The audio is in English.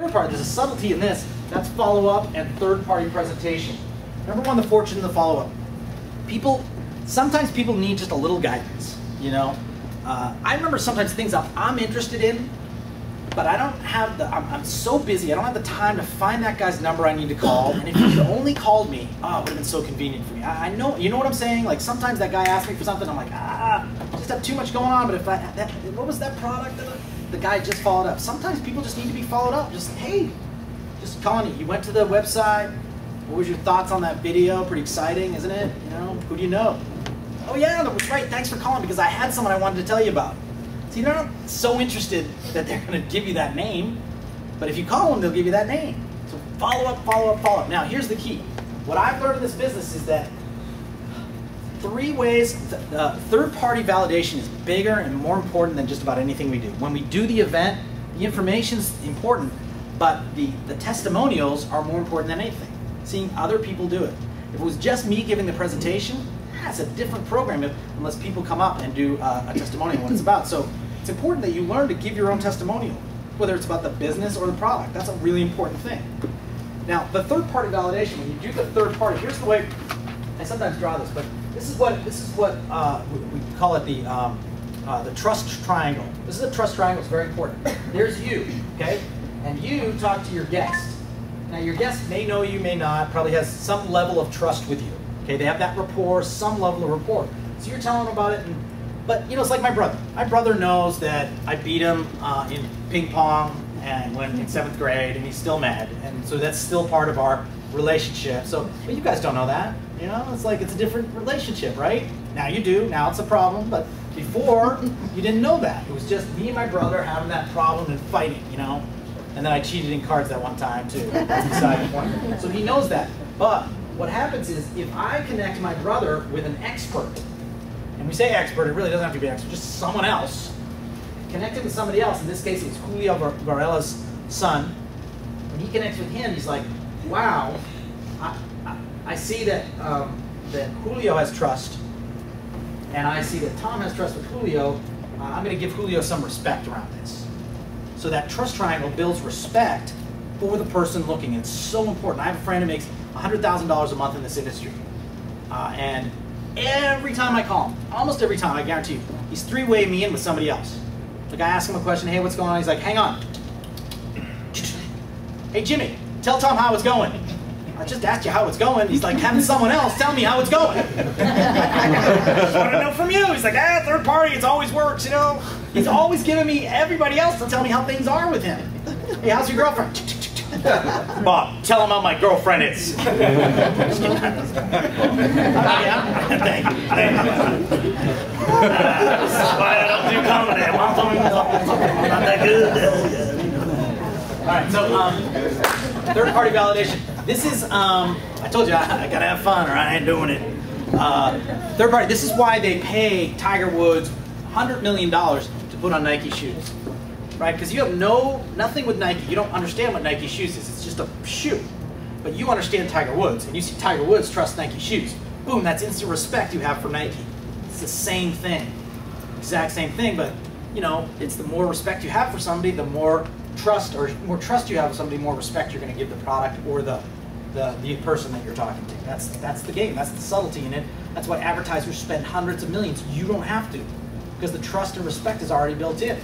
Third party, there's a subtlety in this. That's follow-up and third-party presentation. Number one, the fortune in the follow-up. Sometimes people need just a little guidance, you know. I remember sometimes things I'm interested in, but I don't have I'm so busy, I don't have the time to find that guy's number I need to call. And if he only called me, oh, it would have been so convenient for me. I know, you know what I'm saying? Like sometimes that guy asks me for something, I'm like, I just have too much going on, but if what was that product that the guy just followed up? Sometimes people just need to be followed up. Just, hey, just calling you. You went to the website, what was your thoughts on that video? Pretty exciting, isn't it? You know, who do you know? Oh yeah, that was right, thanks for calling because I had someone I wanted to tell you about. See, they're not so interested that they're going to give you that name, but if you call them, they'll give you that name. So follow up, follow up, follow up. Now, here's the key. What I've learned in this business is that 3 ways, third-party validation is bigger and more important than just about anything we do. When we do the event, the information's important, but the testimonials are more important than anything. Seeing other people do it. If it was just me giving the presentation, that's a different program unless people come up and do a testimonial what it's about. So it's important that you learn to give your own testimonial, whether it's about the business or the product. That's a really important thing. Now, the third-party validation, when you do the third party, here's the way, I sometimes draw this, but this is what we call it the trust triangle. This is a trust triangle, it's very important. There's you, okay? And you talk to your guest. Now your guest may know you, may not, probably has some level of trust with you. Okay, they have that rapport, some level of rapport. So you're telling them about it, but you know, it's like my brother. My brother knows that I beat him in ping pong and when in 7th grade, and he's still mad, and so that's still part of our relationship. So, but you guys don't know that, you know? It's like it's a different relationship, right? Now you do. Now it's a problem, but before you didn't know that. It was just me and my brother having that problem and fighting, you know? And then I cheated in cards that one time too. That's beside the point. So he knows that, but what happens is, if I connect my brother with an expert, and we say expert, it really doesn't have to be an expert, just someone else, connect him with somebody else, in this case it's Julio Varela's son, when he connects with him, he's like, wow, I see that, that Julio has trust, and I see that Tom has trust with Julio, I'm going to give Julio some respect around this. So that trust triangle builds respect for the person looking. It's so important. I have a friend who makes $100,000 a month in this industry. And every time I call him, almost every time, I guarantee you, he's 3-way me in with somebody else. Like I ask him a question, hey, what's going on? He's like, hang on. Hey, Jimmy, tell Tom how it's going. I just asked you how it's going. He's like, having someone else tell me how it's going. I just want to know from you. He's like, third party, it always works, you know. He's always giving me everybody else to tell me how things are with him. Hey, how's your girlfriend? Bob, tell him how my girlfriend is. Yeah? Thank you. That's why I don't do comedy. I'm not that good. All right, so third-party validation. This is, I told you, I gotta have fun or I ain't doing it. Third party, this is why they pay Tiger Woods $100 million to put on Nike shoes. Right? Because you have nothing with Nike. You don't understand what Nike shoes is. It's just a shoe. But you understand Tiger Woods, and you see Tiger Woods trust Nike shoes. Boom, that's instant respect you have for Nike. It's the same thing. Exact same thing, but you know, it's the more respect you have for somebody, the more trust you have with somebody, more respect you're going to give the product or the person that you're talking to. That's the game. That's the subtlety in it. That's why advertisers spend hundreds of millions. You don't have to, because the trust and respect is already built in.